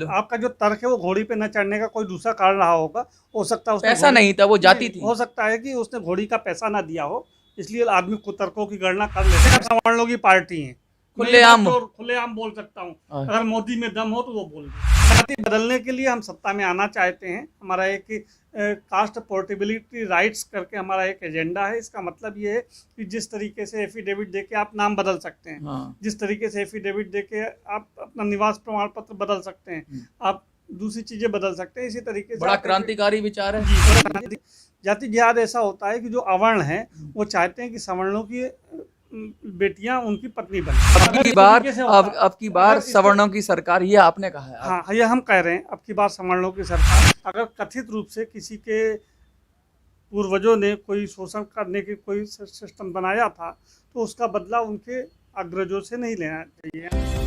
आपका जो तर्क है वो घोड़ी पे न चढ़ने का कोई दूसरा कारण रहा होगा। हो सकता है उसने पैसा नहीं था, वो जाती थी। हो सकता है कि उसने घोड़ी का पैसा ना दिया हो, इसलिए आदमी कुतर्कों की गणना कर लेते हैं। सवर्णों की पार्टी है, मैं ये बात खुलेआम। तो खुलेआम बोल सकता हूँ। हाँ। अगर मोदी में दम हो तो वो बोल दे। जाति बदलने के लिए हम सत्ता में आना चाहते हैं। हमारा एक कास्ट पोर्टेबिलिटी राइट्स करके हमारा एक एजेंडा है। इसका मतलब ये है कि जिस तरीके से एफिडेविट देके आप नाम बदल सकते हैं, हाँ। जिस तरीके से एफिडेविट देके आप अपना निवास प्रमाण पत्र बदल सकते हैं, आप दूसरी चीजें बदल सकते हैं, इसी तरीके से बड़ा आप क्रांतिकारी विचार है। जी। जाति जिहाद ऐसा होता है कि जो अवर्ण है वो चाहते हैं कि सवर्णों की बेटियां उनकी पत्नी बने। अब की बार अब की बार सवर्णों की सरकार, ये आपने कहा है। हाँ, ये हम कह रहे हैं, अब की बार सवर्णों की सरकार। अगर कथित रूप से किसी के पूर्वजों ने कोई शोषण करने की कोई सिस्टम बनाया था तो उसका बदला उनके अग्रजों से नहीं लेना चाहिए।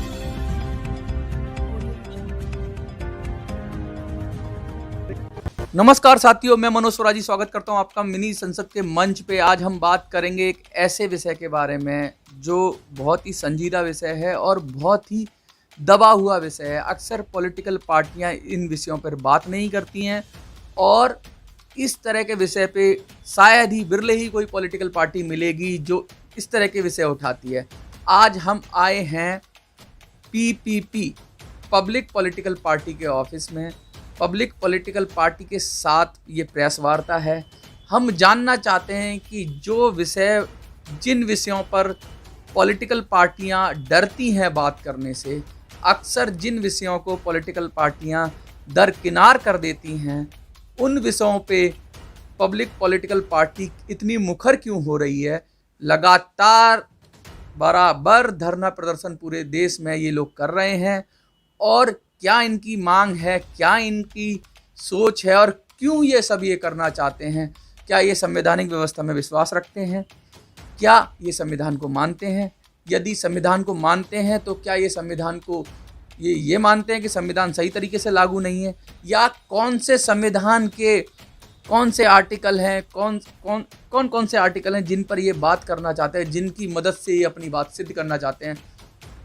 नमस्कार साथियों, मैं मनोज स्वराजी स्वागत करता हूं आपका मिनी संसद के मंच पे। आज हम बात करेंगे एक ऐसे विषय के बारे में जो बहुत ही संजीदा विषय है और बहुत ही दबा हुआ विषय है। अक्सर पॉलिटिकल पार्टियां इन विषयों पर बात नहीं करती हैं और इस तरह के विषय पे शायद ही बिरले ही कोई पॉलिटिकल पार्टी मिलेगी जो इस तरह के विषय उठाती है। आज हम आए हैं पीपीपी, पब्लिक पॉलिटिकल पार्टी के ऑफिस में। पब्लिक पॉलिटिकल पार्टी के साथ ये प्रेस वार्ता है। हम जानना चाहते हैं कि जिन विषयों पर पॉलिटिकल पार्टियां डरती हैं बात करने से, अक्सर जिन विषयों को पॉलिटिकल पार्टियां दरकिनार कर देती हैं, उन विषयों पे पब्लिक पॉलिटिकल पार्टी इतनी मुखर क्यों हो रही है। लगातार बराबर धरना प्रदर्शन पूरे देश में ये लोग कर रहे हैं और क्या इनकी मांग है, क्या इनकी सोच है और क्यों ये सब ये करना चाहते हैं। क्या ये संवैधानिक व्यवस्था में विश्वास रखते हैं? क्या ये संविधान को मानते हैं? यदि संविधान को मानते हैं तो क्या ये संविधान को ये मानते हैं कि संविधान सही तरीके से लागू नहीं है, या कौन से संविधान के कौन से आर्टिकल हैं, कौन से आर्टिकल हैं जिन पर ये बात करना चाहते हैं, जिनकी मदद से ये अपनी बात सिद्ध करना चाहते हैं।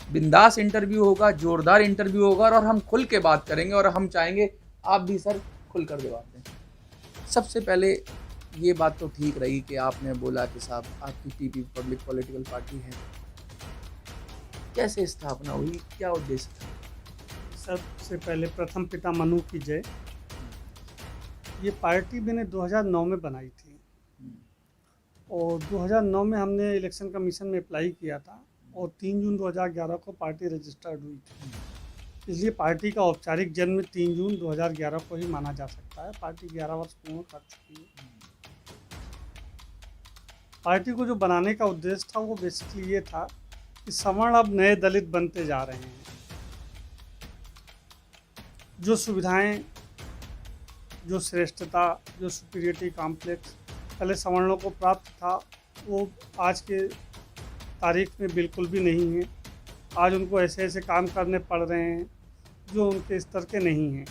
बिंदास इंटरव्यू होगा, जोरदार इंटरव्यू होगा और हम खुल के बात करेंगे और हम चाहेंगे आप भी सर खुल कर जवाब दें। सबसे पहले ये बात तो ठीक रही कि आपने बोला कि साहब आपकी पीपी पब्लिक पॉलिटिकल पार्टी है, कैसे स्थापना हुई, क्या उद्देश्य था? सबसे पहले प्रथम पिता मनु की जय। ये पार्टी मैंने 2009 में बनाई थी और 2009 में हमने इलेक्शन कमीशन में अप्लाई किया था और 3 जून 2011 को पार्टी रजिस्टर्ड हुई थी। इसलिए पार्टी का औपचारिक जन्म 3 जून 2011 को ही माना जा सकता है। पार्टी 11 वर्ष पूर्ण कर चुकी है। पार्टी को जो बनाने का उद्देश्य था वो बेसिकली ये था कि सवर्ण अब नए दलित बनते जा रहे हैं। जो सुविधाएं, जो श्रेष्ठता, जो सुपीरियरिटी कॉम्प्लेक्स पहले सवर्णों को प्राप्त था वो आज के तारीख में बिल्कुल भी नहीं है। आज उनको ऐसे ऐसे काम करने पड़ रहे हैं जो उनके स्तर के नहीं हैं।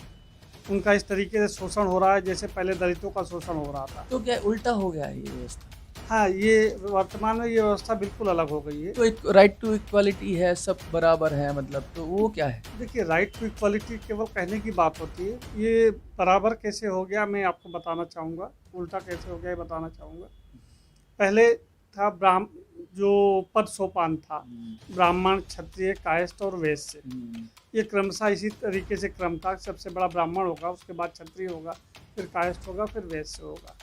उनका इस तरीके से शोषण हो रहा है जैसे पहले दलितों का शोषण हो रहा था। तो क्या उल्टा हो गया है ये व्यवस्था? हाँ, ये वर्तमान में ये व्यवस्था बिल्कुल अलग हो गई है। तो एक राइट टू इक्वालिटी है, सब बराबर है, मतलब तो वो क्या है? देखिए, राइट टू इक्वालिटी केवल कहने की बात होती है। ये बराबर कैसे हो गया मैं आपको बताना चाहूँगा, उल्टा कैसे हो गया ये बताना चाहूँगा। पहले था जो पद सोपान था, ब्राह्मण, क्षत्रिय, कायस्थ और वैश्य। ये क्रमशः इसी तरीके से क्रम था। सबसे बड़ा ब्राह्मण होगा, उसके बाद क्षत्रिय होगा, फिर कायस्थ होगा, फिर वैश्य होगा।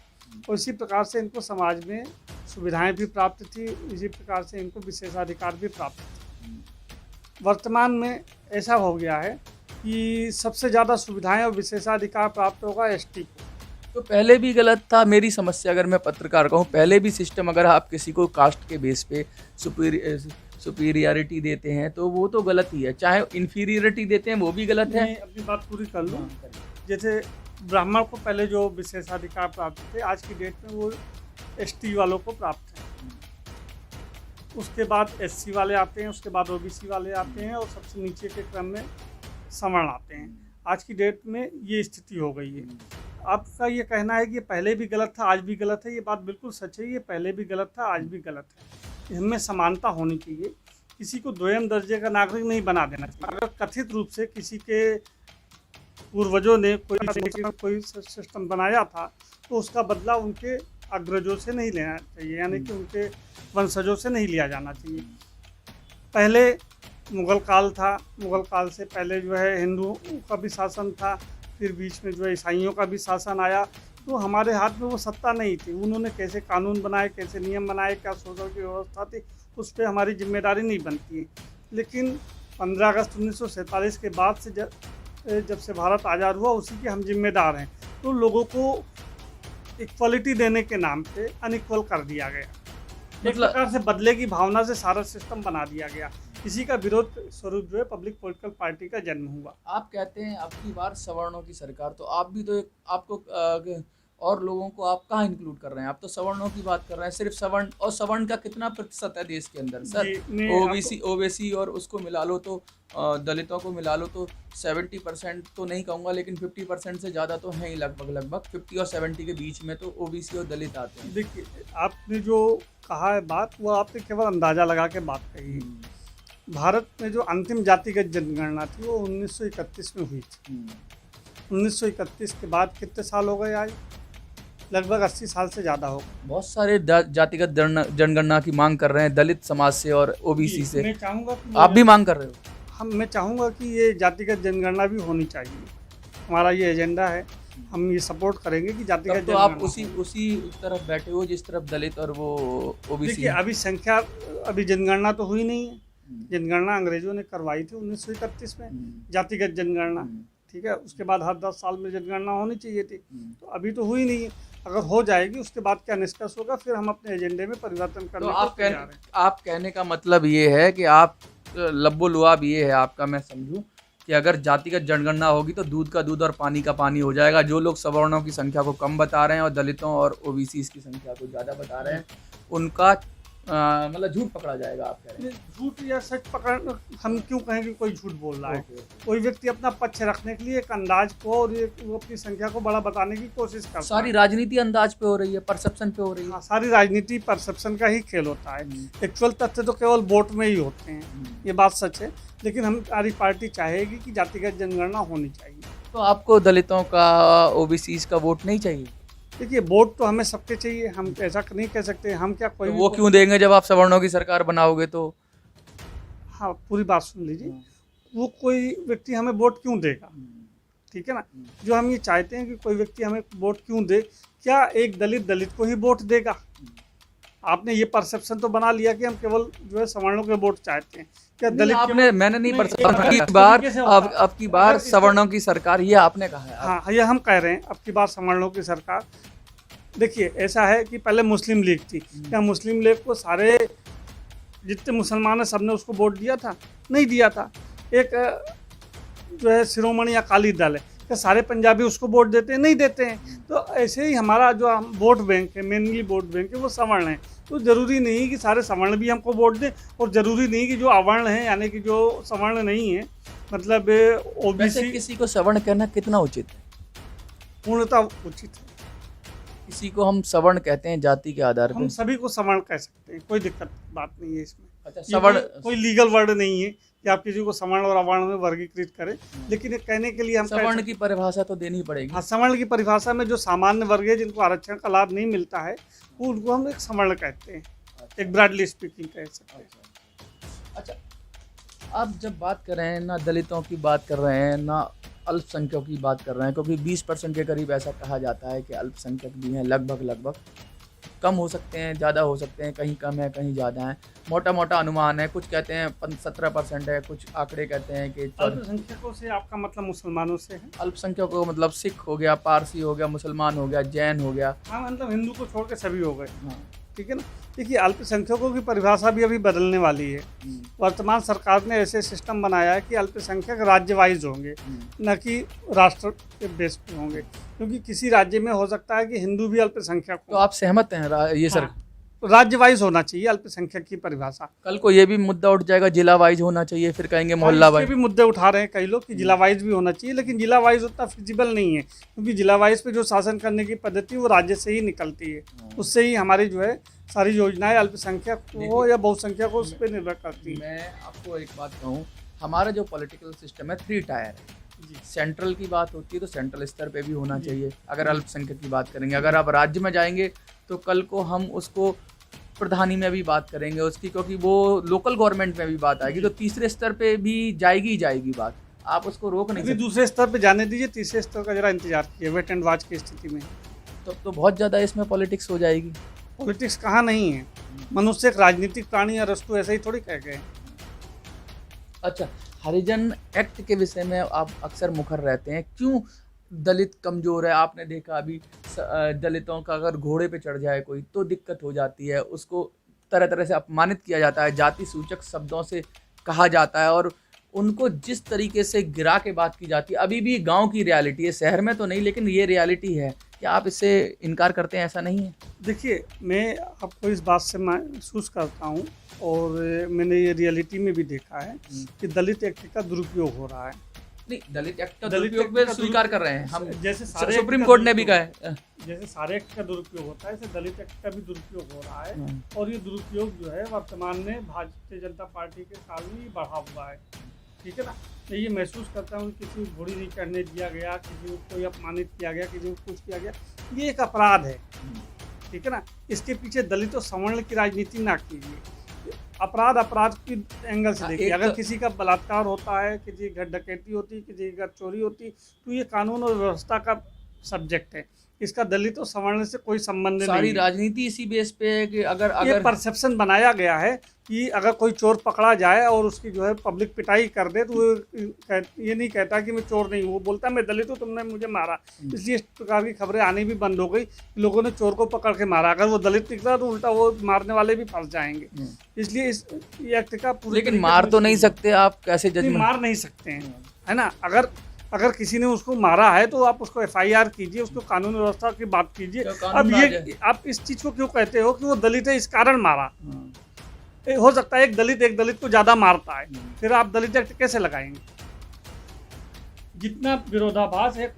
और इसी प्रकार से इनको समाज में सुविधाएं भी प्राप्त थी, इसी प्रकार से इनको विशेषाधिकार भी प्राप्त थे। वर्तमान में ऐसा हो गया है कि सबसे ज़्यादा सुविधाएं और विशेषाधिकार प्राप्त होगा एसटी को। तो पहले भी गलत था। मेरी समस्या, अगर मैं पत्रकार कहूँ, पहले भी सिस्टम, अगर आप किसी को कास्ट के बेस पे सुपीरियरिटी देते हैं तो वो तो गलत ही है, चाहे इन्फीरियरिटी देते हैं वो भी गलत है। मैं अपनी बात पूरी कर लूँ। जैसे ब्राह्मण को पहले जो विशेषाधिकार प्राप्त थे, आज की डेट में वो एसटी वालों को प्राप्त है। उसके बाद एससी वाले आते हैं, उसके बाद ओबीसी वाले आते हैं और सबसे नीचे के क्रम में सवर्ण आते हैं। आज की डेट में ये स्थिति हो गई है। आपका ये कहना है कि ये पहले भी गलत था, आज भी गलत है, ये बात बिल्कुल सच है। ये पहले भी गलत था, आज भी गलत है। इनमें समानता होनी चाहिए। किसी को द्वितीय दर्जे का नागरिक नहीं बना देना चाहिए। अगर कथित रूप से किसी के पूर्वजों ने कोई सिस्टम बनाया था तो उसका बदला उनके अग्रजों से नहीं लेना चाहिए, यानी कि उनके वंशजों से नहीं लिया जाना चाहिए। पहले मुग़ल काल था, मुग़ल काल से पहले जो है हिंदुओं का भी शासन था, फिर बीच में जो है ईसाइयों का भी शासन आया। तो हमारे हाथ में वो सत्ता नहीं थी, उन्होंने कैसे कानून बनाए, कैसे नियम बनाए, क्या शोषण की व्यवस्था थी, उस पर हमारी जिम्मेदारी नहीं बनती है। लेकिन 15 अगस्त 1947 के बाद से जब से भारत आज़ाद हुआ उसी के हम जिम्मेदार हैं। तो लोगों को इक्वलिटी देने के नाम पे अनइक्वल कर दिया गया, एक प्रकार से बदले की भावना से सारा सिस्टम बना दिया गया। इसी का विरोध स्वरूप जो है पब्लिक पॉलिटिकल पार्टी का जन्म हुआ। आप कहते हैं अब की बार सवर्णों की सरकार, तो आप भी तो आपको और लोगों को आप कहाँ इंक्लूड कर रहे हैं? आप तो सवर्णों की बात कर रहे हैं, सिर्फ सवर्ण। और सवर्ण का कितना प्रतिशत है देश के अंदर सर? ओबीसी और उसको मिला लो तो दलितों को मिला लो तो 70% तो नहीं कहूँगा, लेकिन 50% से ज़्यादा तो हैं ही, लगभग 50 और 70 के बीच में तो ओबीसी और दलित आते हैं। देखिए, आपने जो कहा है बात, वो आपने केवल अंदाज़ा लगा के बात कही है। भारत में जो अंतिम जातिगत जनगणना थी वो 1931 में हुई थी। 1931 के बाद कितने साल हो गए आज? लगभग 80 साल से ज़्यादा हो गए। बहुत सारे जातिगत जनगणना की मांग कर रहे हैं दलित समाज से और ओबीसी से। मैं चाहूँगा कि आप भी मांग कर रहे हो? मैं चाहूँगा कि ये जातिगत जनगणना भी होनी चाहिए। हमारा ये एजेंडा है, हम ये सपोर्ट करेंगे कि जातिगत जनगणना। तो आप उसी तरफ बैठे हो जिस तरफ दलित और वो ओबीसी। देखिए, अभी जनगणना तो हुई नहीं है। जनगणना अंग्रेजों ने करवाई थी 1931 में, जातिगत जनगणना, ठीक है। उसके बाद हर 10 साल में जनगणना होनी चाहिए थी, तो अभी तो हुई नहीं है। अगर हो जाएगी उसके बाद क्या निष्कर्ष होगा, फिर हम अपने एजेंडे में परिवर्तन करने को तैयार हैं। आप कहने का मतलब ये है कि आप लब्बो लुआब ये है आपका, मैं समझूं कि अगर जातिगत जनगणना होगी तो दूध का दूध और पानी का पानी हो जाएगा। जो लोग सवर्णों की संख्या को कम बता रहे हैं और दलितों और ओबीसी की संख्या को ज़्यादा बता रहे हैं, उनका मतलब झूठ पकड़ा जाएगा। आप कह रहे हैं झूठ या सच पकड़, हम क्यों कहें कि कोई झूठ बोल रहा है। कोई व्यक्ति अपना पक्ष रखने के लिए एक अंदाज को और वो अपनी संख्या को बड़ा बताने की कोशिश करता है। सारी राजनीति अंदाज पे हो रही है, परसेप्शन पे हो रही है। हाँ, सारी राजनीति परसेप्शन का ही खेल होता है। एक्चुअल तथ्य तो केवल वोट में ही होते हैं, ये बात सच है। लेकिन हमारी पार्टी चाहेगी कि जातिगत जनगणना होनी चाहिए। तो आपको दलितों का, ओबीसी का वोट नहीं चाहिए? देखिए, वोट तो हमें सबके चाहिए, हम ऐसा नहीं कह सकते। हम क्या कोई तो वो क्यों देंगे जब आप सवर्णों की सरकार बनाओगे तो? हाँ, पूरी बात सुन लीजिए। वो कोई व्यक्ति हमें वोट क्यों देगा, ठीक है ना। जो हम ये चाहते हैं कि कोई व्यक्ति हमें वोट क्यों दे, क्या एक दलित को ही वोट देगा? आपने ये परसेप्शन तो बना लिया कि हम केवल जो है सवर्णों के वोट चाहते हैं। क्या दलित आपने, मैंने नहीं अब की बार सवर्णों की सरकार, ये आपने कहा है। हाँ, ये हम कह रहे हैं अब की बार सवर्णों की सरकार। देखिए, ऐसा है कि पहले मुस्लिम लीग थी। क्या मुस्लिम लीग को सारे जितने मुसलमान हैं सबने उसको वोट दिया था? नहीं दिया था। एक जो है शिरोमणि अकाली दल है, क्या सारे पंजाबी उसको वोट देते हैं? नहीं देते हैं। तो ऐसे ही हमारा जो वोट बैंक है, मेनली वोट बैंक है, वो सवर्ण है। तो ज़रूरी नहीं कि सारे सवर्ण भी हमको वोट दें, और ज़रूरी नहीं कि जो अवर्ण हैं, यानी कि जो सवर्ण नहीं है, मतलब ओबीसी। किसी को सवर्ण कहना कितना उचित है? पूर्णतः उचित है। किसी को हम सवर्ण कहते हैं जाति के आधार पर, हम सभी को सवर्ण कह सकते हैं, कोई दिक्कत बात नहीं है इसमें। अच्छा, सवर्ण कोई लीगल वर्ड नहीं है कि आप किसी को सवर्ण और अवर्ण में वर्गीकृत करें, लेकिन ये कहने के लिए हम सवर्ण की परिभाषा तो देनी पड़ेगी। हाँ, सवर्ण की परिभाषा में जो सामान्य वर्ग है, जिनको आरक्षण का लाभ नहीं मिलता है, वो उनको हम एक सवर्ण कहते हैं। एक ब्रॉडली स्पीकिंग कह सकते हैं। अच्छा, आप जब बात कर रहे हैं, ना दलितों की बात कर रहे हैं, ना अल्पसंख्यकों की बात कर रहे हैं, क्योंकि 20% के करीब ऐसा कहा जाता है कि अल्पसंख्यक भी हैं। लगभग कम हो सकते हैं, ज़्यादा हो सकते हैं, कहीं कम है कहीं ज़्यादा है, मोटा अनुमान है। कुछ कहते हैं 17% है, कुछ आंकड़े कहते हैं कि। अल्पसंख्यकों से आपका मतलब मुसलमानों से है? अल्पसंख्यकों मतलब सिख हो गया, पारसी हो गया, मुसलमान हो गया, जैन हो गया। हाँ, मतलब हिंदू को छोड़ के सभी हो गए। हाँ, ठीक है ना। देखिए, अल्पसंख्यकों की परिभाषा भी अभी बदलने वाली है। वर्तमान सरकार ने ऐसे सिस्टम बनाया है कि अल्पसंख्यक राज्य वाइज होंगे, न कि राष्ट्र के बेस पे होंगे, क्योंकि किसी राज्य में हो सकता है कि हिंदू भी अल्पसंख्यक हो। तो आप सहमत हैं ये सर? हाँ, राज्य वाइज होना चाहिए अल्पसंख्यक की परिभाषा। कल को ये भी मुद्दा उठ जाएगा जिला वाइज होना चाहिए, फिर कहेंगे मोहल्ला वाइज। भी मुद्दे उठा रहे हैं कई लोग कि जिला वाइज भी होना चाहिए, लेकिन जिला वाइज उतना फिजिबल नहीं है, क्योंकि जिला वाइज पे जो शासन करने की पद्धति वो राज्य से ही निकलती है। उससे ही हमारी जो है सारी योजनाएं अल्पसंख्यक हो या बहुसंख्यक हो, उस पर निर्भर करती है। मैं आपको एक बात कहूँ, हमारा जो पॉलिटिकल सिस्टम है 3 टायर है। जी। सेंट्रल की बात होती है तो सेंट्रल स्तर पे भी होना चाहिए। अगर अल्पसंख्यक की बात करेंगे, अगर आप राज्य में जाएंगे तो कल को हम उसको प्रधानी में भी बात करेंगे उसकी, क्योंकि वो लोकल गवर्नमेंट में भी बात आएगी, तो तीसरे स्तर पे भी जाएगी ही जाएगी बात। आप उसको रोक नहीं अभी सकते। दूसरे स्तर पे जाने दीजिए, तीसरे स्तर का जरा इंतजार कीजिए, वेट एंड वॉच की स्थिति में। तब तो बहुत ज़्यादा इसमें पॉलिटिक्स हो जाएगी। पॉलिटिक्स कहाँ नहीं है, मनुष्य एक राजनीतिक प्राणी है, अरस्तु ऐसे ही थोड़ी कह गए। अच्छा, हरिजन एक्ट के विषय में आप अक्सर मुखर रहते हैं, क्यों दलित कमज़ोर है? आपने देखा अभी दलितों का अगर घोड़े पे चढ़ जाए कोई तो दिक्कत हो जाती है, उसको तरह तरह से अपमानित किया जाता है, जाति सूचक शब्दों से कहा जाता है, और उनको जिस तरीके से गिरा के बात की जाती है, अभी भी गांव की रियलिटी है, शहर में तो नहीं, लेकिन ये रियलिटी है। क्या आप इससे इनकार करते हैं? ऐसा नहीं है? देखिए, मैं आपको इस बात से महसूस करता हूँ, और मैंने ये रियलिटी में भी देखा है कि दलित एक्ट का दुरुपयोग हो रहा है। नहीं, दलित एक्ट का दलित दुरुपयोग एक्ट पे का स्वीकार कर दुरुपयोग- रहे हैं हम, जैसे सारे सुप्रीम एक्ट का कोर्ट ने भी कहा दुरुपयोग- है। जैसे सारे एक्ट का दुरुपयोग होता है, ऐसे दलित एक्ट का भी दुरुपयोग हो रहा है। हाँ। और ये दुरुपयोग जो है वर्तमान में भारतीय जनता पार्टी के काल में ही बढ़ा हुआ है। ठीक है ना, मैं ये महसूस करता हूँ कि किसी को घोड़ी नहीं चढ़ने दिया गया, किसी को कोई अपमानित किया गया, किसी को कुछ किया गया, ये एक अपराध है। ठीक है ना, इसके पीछे दलित और सवर्ण की राजनीति ना कीजिए। अपराध की एंगल से हाँ, देखिए। एक अगर तो- किसी का बलात्कार होता है, किसी की घर डकैती होती है, किसी की घर चोरी होती है, तो ये कानून और व्यवस्था का सब्जेक्ट है। इसका दलित और सवर्ण से कोई संबंध नहीं सारी है। राजनीति इसी बेस पे है कि ये अगर परसेप्शन बनाया गया है कि अगर कोई चोर पकड़ा जाए और उसकी जो है पब्लिक पिटाई कर दे, तो वो ये नहीं कहता कि मैं चोर नहीं हूँ, वो बोलता है मैं दलित हूँ, तुमने मुझे मारा। इसलिए इस प्रकार की खबरें आनी भी बंद हो गई कि लोगों ने चोर को पकड़ के मारा। अगर वो दलित निकला तो उल्टा वो मारने वाले भी फंस जाएंगे। इसलिए इस ये एक्ट का पूरी लेकिन तरीके मार से तो नहीं सकते आप, कैसे नहीं, जजमेंट? मार नहीं सकते हैं, है ना। अगर किसी ने उसको मारा है तो आप उसको FIR कीजिए, उसको कानून व्यवस्था की बात कीजिए। क्या कानून अब राज ये है? आप इस चीज को क्यों कहते हो कि वो दलित है इस कारण मारा? हो सकता है एक दलित को ज्यादा मारता है, फिर आप दलित एक्ट कैसे लगाएंगे? जितना विरोधाभास है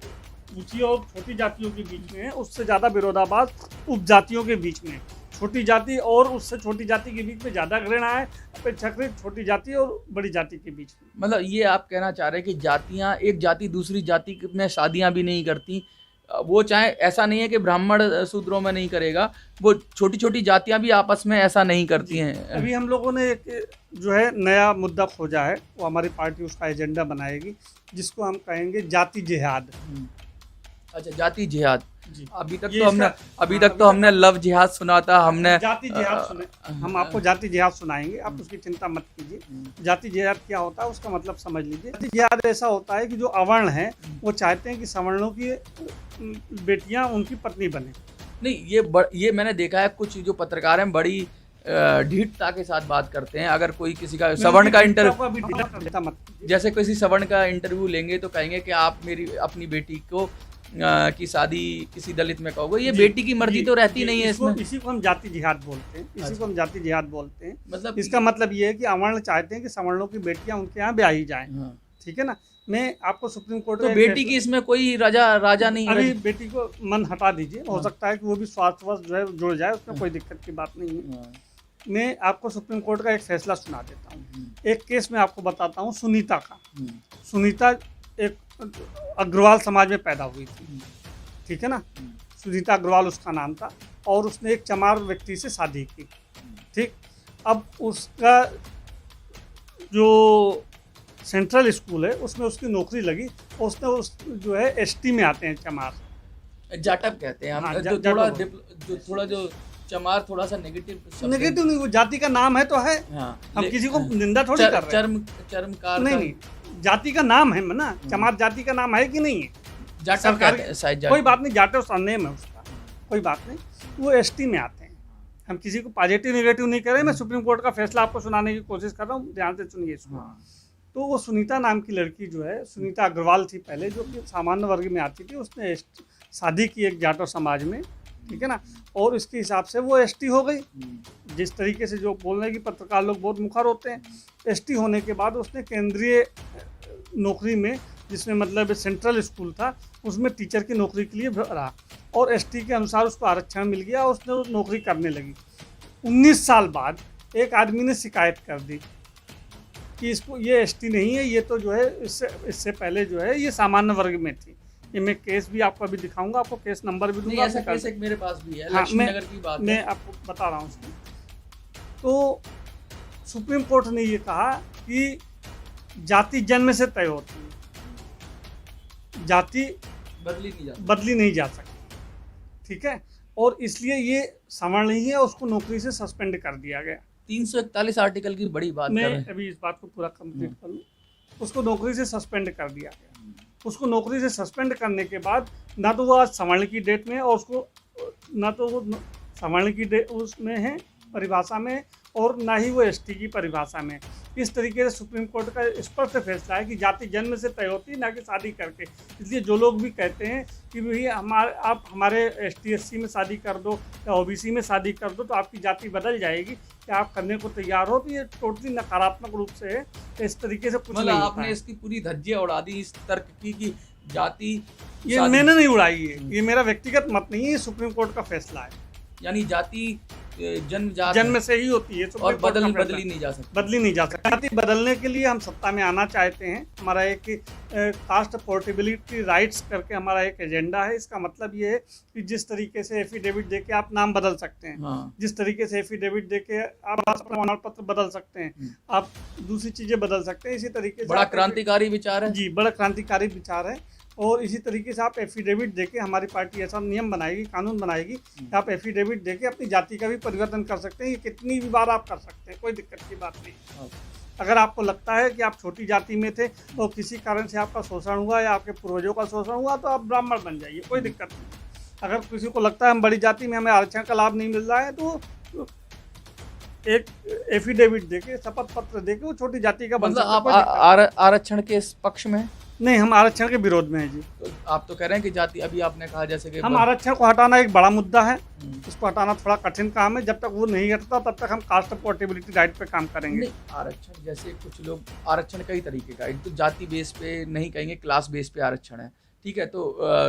ऊंची और छोटी जातियों के बीच में है, उससे ज्यादा विरोधाभास उपजातियों के बीच में है। छोटी जाति और उससे छोटी जाति के बीच में ज्यादा घृणा है अपेक्षाकृत छोटी जाति और बड़ी जाति के बीच में। मतलब ये आप कहना चाह रहे हैं कि जातियां, एक जाति दूसरी जाति में शादियां भी नहीं करती, वो चाहे, ऐसा नहीं है कि ब्राह्मण शूद्रों में नहीं करेगा, वो छोटी छोटी जातियां भी आपस में ऐसा नहीं करती हैं। अभी हम लोगों ने एक जो है नया मुद्दा खोजा है, वो हमारी पार्टी उसका एजेंडा बनाएगी, जिसको हम कहेंगे जाति जिहाद। अच्छा, जाति जिहाद। जी। अभी तक ये तो हमने इसका- अभी हाँ, तक तो हमने लव जिहाद सुना था, हमने जाति जिहाद सुने, हम आपको जाति जिहाद सुनाएंगे, आप उसकी चिंता मत कीजिए। जाति जिहाद क्या होता है उसका मतलब समझ लीजिए। जाति जिहाद ऐसा होता है कि जो अवर्ण हैं वो चाहते हैं कि सवर्णों की बेटियां उनकी पत्नी बने। नहीं, ये मैंने देखा है, कुछ जो पत्रकार हैं बड़ी ढीठता के साथ बात करते हैं। अगर कोई किसी का सवर्ण का इंटरव्यू, जैसे किसी सवर्ण का इंटरव्यू लेंगे तो कहेंगे कि आप मेरी अपनी बेटी को की शादी किसी दलित में कहोगे, ये बेटी की मर्जी तो रहती नहीं है इसमें। इसी को हम जाति जिहाद बोलते हैं, अच्छा। इसी को हम जाति जिहाद बोलते हैं। मतलब इसका मतलब ये है कि अवर्ण चाहते हैं कि सवर्णों की बेटियां उनके यहाँ ब्याही जाएं। हाँ। ठीक है ना। मैं आपको सुप्रीम कोर्ट तो का एक बेटी फैसला- की इसमें कोई राजा नहीं अभी है। बेटी को मन हटा दीजिए, हो हाँ। सकता है कि वो भी स्वास्थ्यवश जो है जुड़ जाए, उसमें कोई दिक्कत की बात नहीं है। मैं आपको सुप्रीम कोर्ट का एक फैसला सुना देता हूँ। एक केस में आपको बताता हूँ सुनीता का। सुनीता एक अग्रवाल समाज में पैदा हुई थी, ठीक है ना। सुनीता अग्रवाल उसका नाम था, और उसने एक चमार व्यक्ति से शादी की। ठीक, अब उसका जो सेंट्रल स्कूल है उसमें उसकी नौकरी लगी, और उसने जो है ST में आते हैं चमार। जाटव कहते हैं हम। हाँ, जो जाटव। जो चमार थोड़ा सा नेगेटिव नेगेटिव नहीं, वो जाति का नाम है तो है। हाँ, हम किसी को निंदा थोड़ी कर रहे हैं। चर्मकार नहीं, जाति का नाम है ना, चमार जाति का नाम है कि नहीं है? जाटव सरकारी- कहते हैं शायद। कोई बात नहीं, जाटव सरनेम है उसका, कोई बात नहीं। वो ST में आते हैं। हम किसी को पॉजिटिव नेगेटिव नहीं कर रहे, मैं सुप्रीम कोर्ट का फैसला आपको सुनाने की कोशिश कर रहा हूँ, ध्यान से सुनिए इसको। तो वो सुनीता नाम की लड़की जो है, सुनीता अग्रवाल थी पहले, जो कि सामान्य वर्ग में आती थी। उसने शादी की एक जाटव समाज में, ठीक है ना, और इसके हिसाब से वो ST हो गई। जिस तरीके से जो बोलने की पत्रकार लोग बहुत मुखर होते हैं, ST होने के बाद उसने केंद्रीय नौकरी में, जिसमें मतलब सेंट्रल स्कूल था, उसमें टीचर की नौकरी के लिए रहा, और ST के अनुसार उसको आरक्षण मिल गया, उसने वो नौकरी करने लगी। 19 साल बाद एक आदमी ने शिकायत कर दी कि इसको ये एसटी नहीं है, ये तो जो है इससे पहले जो है ये सामान्य वर्ग में थी। ये मैं केस भी आपको अभी दिखाऊंगा, आपको केस नंबर भी नहीं, दूंगा। ऐसा केस एक मेरे पास भी है, हाँ, लक्ष्मी नगर की बात मैं है। आपको बता रहा हूँ उसमें। तो सुप्रीम कोर्ट ने ये कहा कि जाति जन्म से तय होती है, जाति बदली नहीं जा सकती, ठीक है। और इसलिए ये सवर्ण नहीं है, उसको नौकरी से सस्पेंड कर दिया गया। 341 आर्टिकल की बड़ी बात कर रहे मैं हैं। अभी इस बात को पूरा कंप्लीट कर लूँ। उसको नौकरी से सस्पेंड कर दिया गया। उसको नौकरी से सस्पेंड करने के बाद ना तो वो आज सवर्ण की डेट में, और उसको ना तो वो सवर्ण की डेट उसमें है परिभाषा में, और ना ही वो एसटी की परिभाषा में। इस तरीके से सुप्रीम कोर्ट का स्पष्ट फैसला है कि जाति जन्म से तय होती है, ना कि शादी करके। इसलिए जो लोग भी कहते हैं कि भाई आप हमारे एसटी एससी में शादी कर दो या ओबीसी में शादी कर दो तो आपकी जाति बदल जाएगी, क्या आप करने को तैयार हो, तो ये टोटली नकारात्मक रूप से है। इस तरीके से कुछ मतलब नहीं होता आपने है। इसकी पूरी धज्जियां उड़ा दी इस तर्क की कि जाति ये शादी- मैंने नहीं उड़ाई है, ये मेरा व्यक्तिगत मत नहीं है, ये सुप्रीम कोर्ट का फैसला है। यानी जाति जन्म से ही होती है, सुप्रीम और कोर्ट का फैसला बदली नहीं जा सकती। बदली नहीं जा सकती। जाति बदलने के लिए हम सत्ता में आना चाहते हैं। हमारा एक कास्ट पोर्टेबिलिटी राइट्स करके हमारा एक एजेंडा है। इसका मतलब ये है कि जिस तरीके से एफिडेविट देके आप नाम बदल सकते हैं, हाँ। जिस तरीके से एफिडेविट देके आप प्रमाण पत्र बदल सकते हैं, आप दूसरी चीजें बदल सकते हैं, इसी तरीके से बड़ा आप क्रांतिकारी विचार है। जी, बड़ा क्रांतिकारी विचार है। और इसी तरीके से आप एफिडेविट देके, हमारी पार्टी ऐसा नियम बनाएगी, कानून बनाएगी कि आप एफिडेविट देके अपनी जाति का भी परिवर्तन कर सकते हैं। ये कितनी भी बार आप कर सकते हैं, कोई दिक्कत की बात नहीं। अगर आपको लगता है कि आप छोटी जाति में थे और किसी कारण से आपका शोषण हुआ या आपके पूर्वजों का शोषण हुआ, तो आप ब्राह्मण बन जाइए, कोई दिक्कत नहीं। अगर किसी को लगता है हम बड़ी जाति में, हमें आरक्षण का लाभ नहीं मिल रहा है, तो एक एफिडेविट देके, शपथ पत्र देके वो छोटी जाति का बन मतलब सकता है, आप कोई दिक्कत आरक्षण के इस पक्ष में हैं? नहीं। हम आरक्षण के विरोध में हैं जी। तो आप तो कह रहे हैं कि जाति, अभी आपने कहा जैसे कि हम आरक्षण को हटाना एक बड़ा मुद्दा है, इसको हटाना थोड़ा कठिन काम है। जब तक वो नहीं हटता तब तक हम कास्ट पोर्टेबिलिटी राइट पे काम करेंगे। नहीं, आरक्षण जैसे कुछ लोग, आरक्षण कई तरीके का, एक तो जाति बेस पे नहीं कहेंगे, क्लास बेस पे आरक्षण है, ठीक है। तो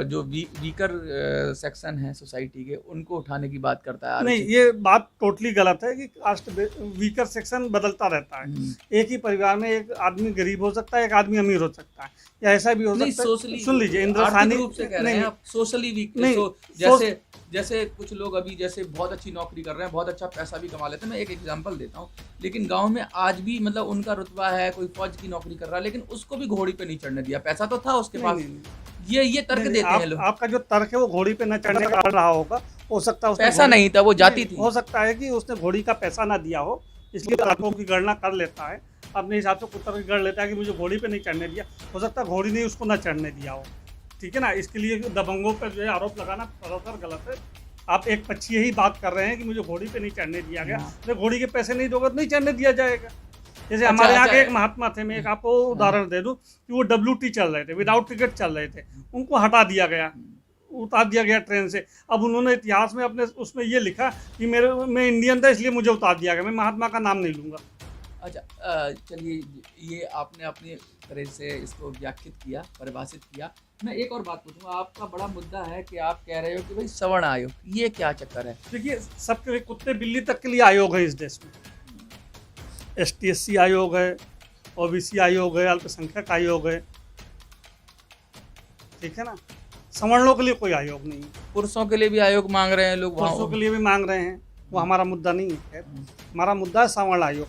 जो वीकर सेक्शन है सोसाइटी के, उनको उठाने की बात करता है नहीं, आरक्षण। ये बात टोटली गलत है कि कास्ट वीकर सेक्शन बदलता रहता है। एक ही परिवार में एक आदमी गरीब हो सकता है, एक आदमी अमीर हो सकता है, या ऐसा भी हो नहीं, सकता है। सोशली, सुन लीजिए, आर्थिक इंद्रसानी रूप से कह रहे हैं आप, सोशली वीक। नहीं, जैसे कुछ लोग अभी जैसे बहुत अच्छी नौकरी कर रहे हैं, बहुत अच्छा पैसा भी कमा लेते हैं। मैं एक एग्जांपल देता हूँ, लेकिन गांव में आज भी मतलब उनका रुतबा है, कोई फौज की नौकरी कर रहा है, लेकिन उसको भी घोड़ी पे नहीं चढ़ने दिया, पैसा तो था उसके पास। ये तर्क नहीं, देते हैं लोग। आपका जो तर्क है वो घोड़ी पे न चढ़ने का रहा होगा, हो सकता है उसने पैसा नहीं था, वो जाति थी। हो सकता है कि उसने घोड़ी का पैसा ना दिया हो, इसलिए तर्कों की गणना कर लेता है अपने हिसाब से, कुछ गढ़ लेता है कि मुझे घोड़ी पे नहीं चढ़ने दिया। हो सकता है घोड़ी ने उसको ना चढ़ने दिया हो, ठीक है ना। इसके लिए दबंगों पर जो है आरोप लगाना सरासर गलत है। आप एक पक्षी यही बात कर रहे हैं कि मुझे घोड़ी पे नहीं चढ़ने दिया गया, तो घोड़ी के पैसे नहीं दोगे तो नहीं चढ़ने दिया जाएगा। जैसे हमारे यहाँ के एक महात्मा थे, मैं एक आपको उदाहरण दे दूं कि वो WT चल रहे थे, विदाउट टिकट चल रहे थे, उनको हटा दिया गया, उतार दिया गया ट्रेन से। अब उन्होंने इतिहास में अपने उसमें ये लिखा कि मैं इंडियन था इसलिए मुझे उतार दिया गया। मैं महात्मा का नाम नहीं लूँगा। अच्छा, चलिए, ये आपने अपनी तरह से इसको व्याख्यात किया, परिभाषित किया। मैं एक और बात पूछूंगा, आपका बड़ा मुद्दा है कि आप कह रहे हो कि भाई सवर्ण आयोग, ये क्या चक्कर है? देखिए, सबके कुत्ते बिल्ली तक के लिए आयोग है इस देश में। ST/SC आयोग है, OBC आयोग है, अल्पसंख्यक आयोग है, ठीक है ना। सवर्णों के लिए कोई आयोग नहीं है। पुरुषों के लिए भी आयोग मांग रहे हैं लोग, पुरुषों के लिए भी मांग रहे हैं, वो हमारा मुद्दा नहीं है। हमारा मुद्दा है सवर्ण आयोग।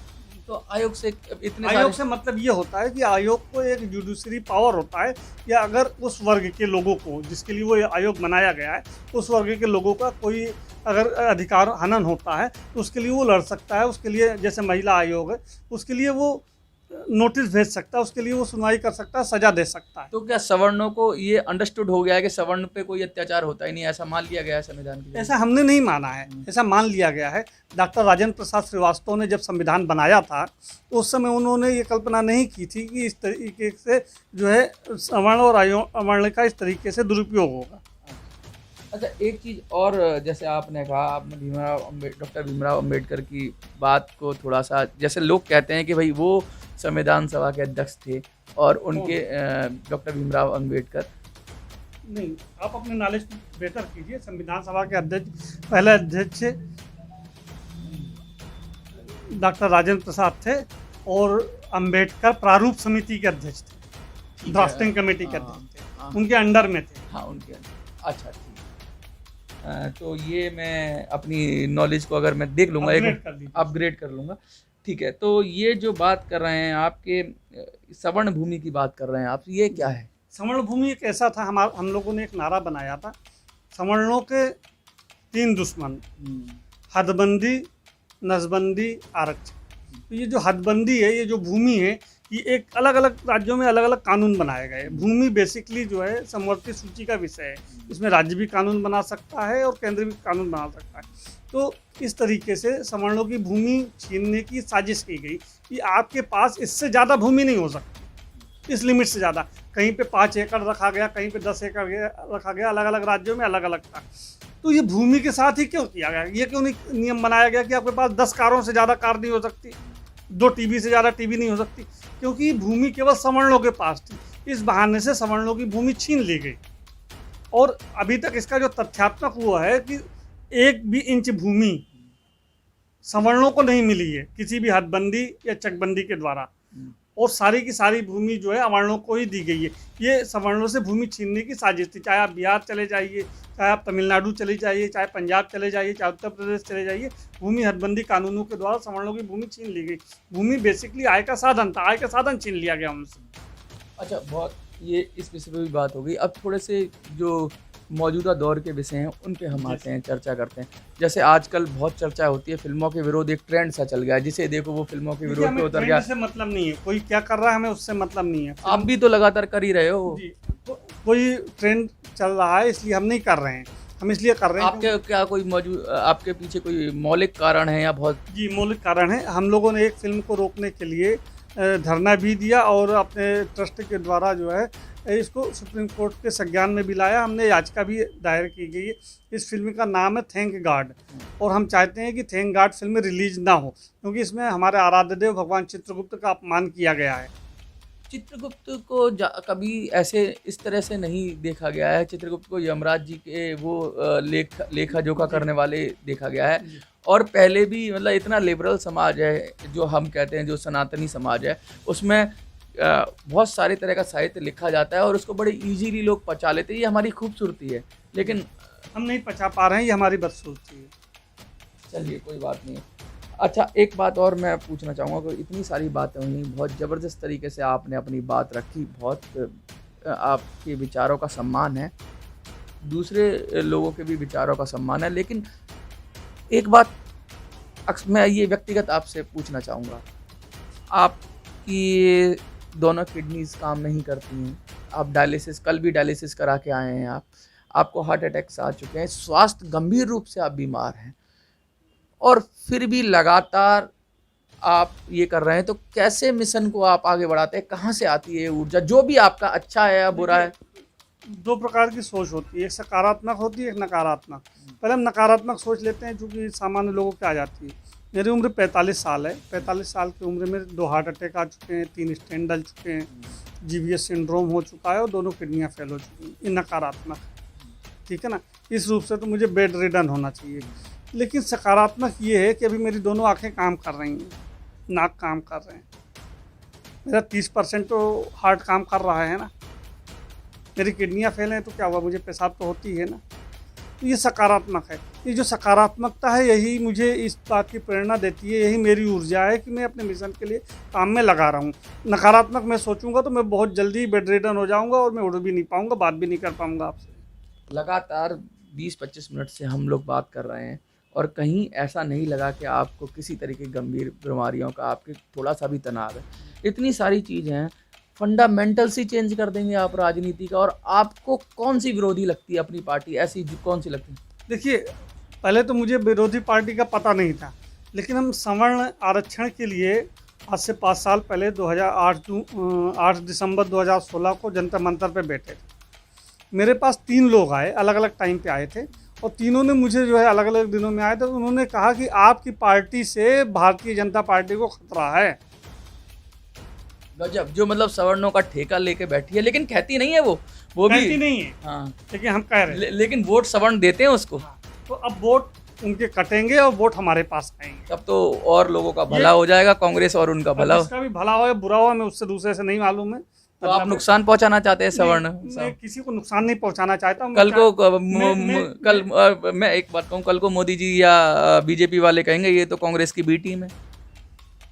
तो आयोग से इतने आयोग से मतलब ये होता है कि आयोग को एक जुडिशरी पावर होता है कि अगर उस वर्ग के लोगों को, जिसके लिए वो आयोग बनाया गया है, उस वर्ग के लोगों का कोई अगर अधिकार हनन होता है तो उसके लिए वो लड़ सकता है। उसके लिए जैसे महिला आयोग है, उसके लिए वो नोटिस भेज सकता है, उसके लिए वो सुनवाई कर सकता है, सजा दे सकता है। तो क्या सवर्णों को ये अंडरस्टूड हो गया है कि सवर्ण पे कोई अत्याचार होता ही नहीं, ऐसा मान लिया गया है संविधान के? ऐसा हमने नहीं माना है, ऐसा मान लिया गया है। डॉक्टर राजेंद्र प्रसाद श्रीवास्तव ने जब संविधान बनाया था तो उस समय उन्होंने ये कल्पना नहीं की थी कि इस तरीके से जो है सवर्ण और अवर्ण का इस तरीके से दुरुपयोग होगा। अच्छा, एक चीज़ और, जैसे आपने कहा, आपने डॉक्टर भीमराव अम्बेडकर की बात को थोड़ा सा, जैसे लोग कहते हैं कि भाई वो संविधान सभा के अध्यक्ष थे और उनके डॉक्टर भीमराव अम्बेडकर। नहीं, आप अपने नॉलेज बेहतर कीजिए। संविधान सभा के अध्यक्ष, पहले अध्यक्ष डॉक्टर राजेंद्र प्रसाद थे और अंबेडकर प्रारूप समिति के अध्यक्ष थे, ठीक है। ड्राफ्टिंग कमेटी के हाँ, अध्यक्ष थे, हाँ, उनके अंडर में थे। हाँ उनके अच्छा ठीक तो ये मैं अपनी नॉलेज को अगर मैं देख लूँगा अपग्रेड एक कर लीजिए। अपग्रेड कर लूँगा। ठीक है, तो ये जो बात कर रहे हैं आपके सवर्ण भूमि की बात कर रहे हैं आप, ये क्या है? सवर्ण भूमि एक ऐसा था, हम लोगों ने एक नारा बनाया था, सवर्णों के 3 दुश्मन, हदबंदी, नसबंदी, आरक्षण। तो ये जो हदबंदी है, ये जो भूमि है, ये एक अलग अलग राज्यों में अलग अलग कानून बनाए गए। भूमि बेसिकली जो है समवर्ती सूची का विषय है, इसमें राज्य भी कानून बना सकता है और केंद्र भी कानून बना सकता है। तो इस तरीके से सवर्णों की भूमि छीनने की साजिश की गई कि आपके पास इससे ज़्यादा भूमि नहीं हो सकती, इस लिमिट से ज़्यादा। कहीं पे 5 एकड़ रखा गया, कहीं पे 10 एकड़ रखा गया, अलग अलग राज्यों में अलग अलग था। तो ये भूमि के साथ ही क्यों किया गया? ये क्यों नहीं नियम बनाया गया कि आपके पास 10 कारों से ज़्यादा कार नहीं हो सकती, 2 टीवी से ज़्यादा टीवी नहीं हो सकती? क्योंकि भूमि केवल सवर्णों के पास थी। इस बहाने से सवर्णों की भूमि छीन ली गई। और अभी तक इसका जो तथ्यात्मक हुआ है कि 1 भी इंच भूमि सवर्णों को नहीं मिली है किसी भी हदबंदी या चकबंदी के द्वारा, और सारी की सारी भूमि जो है अवर्णों को ही दी गई है। ये सवर्णों से भूमि छीनने की साजिश थी। चाहे आप बिहार चले जाइए, चाहे आप तमिलनाडु चले जाइए, चाहे पंजाब चले जाइए, चाहे उत्तर प्रदेश चले जाइए, भूमि हदबंदी कानूनों के द्वारा सवर्णों की भूमि छीन ली गई। भूमि बेसिकली आय का साधन था, आय का साधन छीन लिया गया उनसे। अच्छा, बहुत ये इस विषय पे भी बात हो गई। अब थोड़े से जो मौजूदा दौर के विषय हैं उन पे हम आते हैं, चर्चा करते हैं। जैसे आजकल बहुत चर्चा होती है फिल्मों के विरोध, एक ट्रेंड सा चल गया है, जिसे देखो वो फिल्मों के विरोध पे उतर गया। से मतलब नहीं है, कोई क्या कर रहा है हमें उससे मतलब नहीं है। आप भी तो लगातार कर ही रहे हो। जी, कोई ट्रेंड चल रहा है इसलिए हम नहीं कर रहे हैं, हम इसलिए कर रहे हैं। आपके क्या कोई मौजूद आपके पीछे कोई मौलिक कारण है या बहुत? जी, मौलिक कारण है। हम लोगों ने एक फिल्म को रोकने के लिए धरना भी दिया और अपने ट्रस्ट के द्वारा जो है इसको सुप्रीम कोर्ट के संज्ञान में भी लाया। हमने याचिका भी दायर की गई है। इस फिल्म का नाम है थैंक गॉड, और हम चाहते हैं कि थैंक गॉड फिल्म रिलीज ना हो, क्योंकि इसमें हमारे आराध्य देव भगवान चित्रगुप्त का अपमान किया गया है। चित्रगुप्त को कभी ऐसे इस तरह से नहीं देखा गया है। चित्रगुप्त को यमराज जी के वो लेखा जोखा करने वाले देखा गया है। और पहले भी मतलब इतना लिबरल समाज है जो हम कहते हैं, जो सनातनी समाज है, उसमें बहुत सारे तरह का साहित्य लिखा जाता है और उसको बड़े इजीली लोग पचा लेते हैं। ये हमारी खूबसूरती है, लेकिन हम नहीं पचा पा रहे हैं, ये हमारी बदसूरती है। चलिए कोई बात नहीं। अच्छा, एक बात और मैं पूछना चाहूँगा कि इतनी सारी बातें हुई, बहुत ज़बरदस्त तरीके से आपने अपनी बात रखी, बहुत आपके विचारों का सम्मान है, दूसरे लोगों के भी विचारों का सम्मान है, लेकिन एक बात मैं ये व्यक्तिगत आपसे पूछना चाहूँगा। आपकी दोनों किडनीज काम नहीं करती हैं, आप डायलिसिस, कल भी डायलिसिस करा के आए हैं, आपको हार्ट अटैक्स आ चुके हैं, स्वास्थ्य गंभीर रूप से आप बीमार हैं, और फिर भी लगातार आप ये कर रहे हैं। तो कैसे मिशन को आप आगे बढ़ाते हैं? कहाँ से आती है ऊर्जा? जो भी आपका अच्छा है या बुरा है। 2 प्रकार की सोच होती है, एक सकारात्मक होती है, एक नकारात्मक। पहले हम नकारात्मक सोच लेते हैं, चूँकि सामान्य लोगों को आ जाती है। मेरी उम्र 45 साल है। 45 साल की उम्र में 2 हार्ट अटैक आ चुके हैं, 3 स्टेंट डल चुके हैं, GVS सिंड्रोम हो चुका है और 2 किडनियाँ फेल हो चुकी हैं। ये नकारात्मक, ठीक है ना। इस रूप से तो मुझे बेड रिडन होना चाहिए। लेकिन सकारात्मक ये है कि अभी मेरी दोनों आंखें काम कर रही हैं, नाक काम कर रहे हैं, मेरा 30% तो हार्ट काम कर रहा है ना। मेरी किडनियाँ फेल हैं तो क्या हुआ, मुझे पेशाब तो होती है ना। तो ये सकारात्मक है। ये जो सकारात्मकता है यही मुझे इस बात की प्रेरणा देती है, यही मेरी ऊर्जा है कि मैं अपने मिशन के लिए काम में लगा रहा हूँ। नकारात्मक मैं सोचूंगा तो मैं बहुत जल्दी बेड रिडन हो जाऊँगा और मैं उड़ भी नहीं पाऊँगा, बात भी नहीं कर पाऊँगा आपसे। लगातार 20-25 मिनट से हम लोग बात कर रहे हैं और कहीं ऐसा नहीं लगा कि आपको किसी तरीके की गंभीर बीमारियों का, आपके थोड़ा सा भी तनाव है। इतनी सारी चीज़ें हैं, फंडामेंटल सी चेंज कर देंगे आप राजनीति का। और आपको कौन सी विरोधी लगती है अपनी पार्टी, ऐसी कौन सी लगती है? देखिए, पहले तो मुझे विरोधी पार्टी का पता नहीं था, लेकिन हम सवर्ण आरक्षण के लिए आज से 5 साल पहले 8 दिसंबर 2016 को जंतर मंतर पे बैठे थे। मेरे पास 3 लोग आए, अलग अलग टाइम पे आए थे, और तीनों ने मुझे जो है अलग अलग दिनों में आए थे। उन्होंने कहा कि आपकी पार्टी से भारतीय जनता पार्टी को खतरा है। गजब, जो मतलब सवर्णों का ठेका लेके बैठी है, लेकिन कहती नहीं है वो कहती भी नहीं है, हाँ, लेकिन हम कह रहे हैं। लेकिन वोट सवर्ण देते हैं उसको। तो अब वोट उनके कटेंगे और वोट हमारे पास आएंगे। तब तो और लोगों का भला हो जाएगा, कांग्रेस और उनका भला हो। जिसका भी भला हो या बुरा हो, हमें उससे दूसरे से नहीं मालूम है। तो आप नुकसान पहुंचाना चाहते हैं सवर्ण? मैं किसी को नुकसान नहीं पहुंचाना चाहता हूं। कल को मैं एक बात कहूँ, कल को मोदी जी या बीजेपी वाले कहेंगे ये तो कांग्रेस की बी टीम है।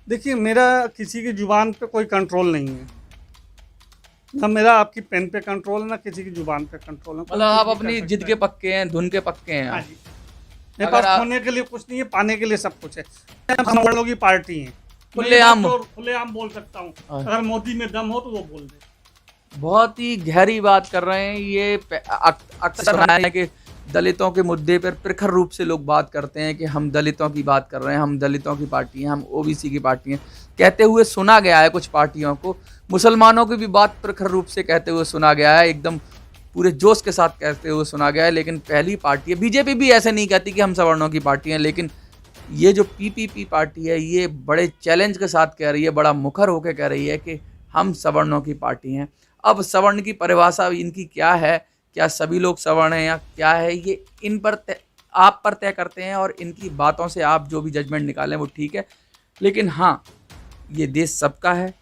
देखिए, मेरा किसी की जुबान पे कोई कंट्रोल नहीं है, ना मेरा आपकी पेन पे कंट्रोल है, ना किसी की जुबान पे कंट्रोल है। मतलब आप अपनी जिद के पक्के हैं, धुन के पक्के हैं। हाँ जी, मेरे पास खोने के लिए कुछ नहीं है, पाने के लिए सब कुछ है। हम लोगों की पार्टी है, खुलेआम बोल सकता हूँ। अगर मोदी में दम हो तो वो बोल दे। बहुत ही गहरी बात कर रहे हैं ये। अक्सर है कि दलितों के मुद्दे पर प्रखर रूप से लोग बात करते हैं कि हम दलितों की बात कर रहे हैं, हम दलितों की पार्टी हैं, हम ओबीसी की पार्टी हैं कहते हुए सुना गया है कुछ पार्टियों को। मुसलमानों की भी बात प्रखर रूप से कहते हुए सुना गया है, एकदम पूरे जोश के साथ कहते हुए सुना गया है। लेकिन पहली पार्टी है, बीजेपी भी ऐसे नहीं कहती कि हम सवर्णों की पार्टी हैं, लेकिन ये जो पीपीपी पार्टी है ये बड़े चैलेंज के साथ कह रही है, बड़ा मुखर होकर कह रही है कि हम सवर्णों की पार्टी हैं। अब सवर्ण की परिभाषा इनकी क्या है, क्या सभी लोग सवर्ण हैं या क्या है, ये इन पर आप पर तय करते हैं और इनकी बातों से आप जो भी जजमेंट निकालें वो ठीक है। लेकिन हाँ, ये देश सबका है,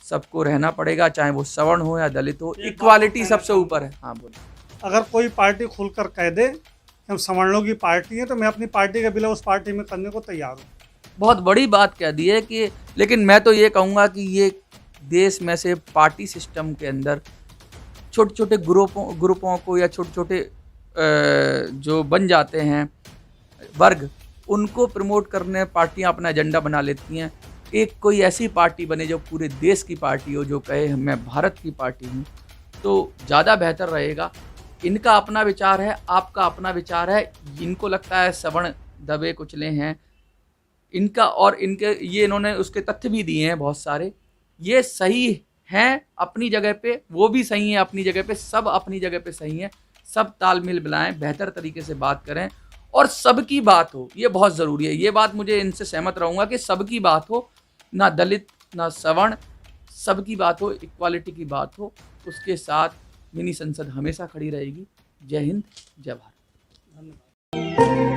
सबको रहना पड़ेगा, चाहे वो सवर्ण हो या दलित हो, इक्वालिटी सबसे ऊपर है। हाँ बोलिए। अगर कोई पार्टी खुलकर कह दे कि हम सवर्णों की पार्टी है तो मैं अपनी पार्टी का बिला उस पार्टी में करने को तैयार हूँ। बहुत बड़ी बात कह दी है कि, लेकिन मैं तो ये कहूँगा कि ये देश में से पार्टी सिस्टम के अंदर छोटे छोटे ग्रुपों को या छोटे छोटे जो बन जाते हैं वर्ग, उनको प्रमोट करने पार्टियां अपना एजेंडा बना लेती हैं। एक कोई ऐसी पार्टी बने जो पूरे देश की पार्टी हो, जो कहे मैं भारत की पार्टी हूँ, तो ज़्यादा बेहतर रहेगा। इनका अपना विचार है, आपका अपना विचार है। इनको लगता है सवर्ण दबे कुचले हैं इनका, और इनके ये इन्होंने उसके तथ्य भी दिए हैं बहुत सारे। ये सही हैं अपनी जगह पे, वो भी सही हैं अपनी जगह पे, सब अपनी जगह पे सही हैं। सब तालमेल मिलाएं, बेहतर तरीके से बात करें और सबकी बात हो, ये बहुत ज़रूरी है। ये बात मुझे इनसे सहमत रहूँगा कि सबकी बात हो, ना दलित ना सवर्ण, सबकी बात हो, इक्वालिटी की बात हो। उसके साथ मिनी संसद हमेशा खड़ी रहेगी। जय हिंद, जय भारत। धन्यवाद।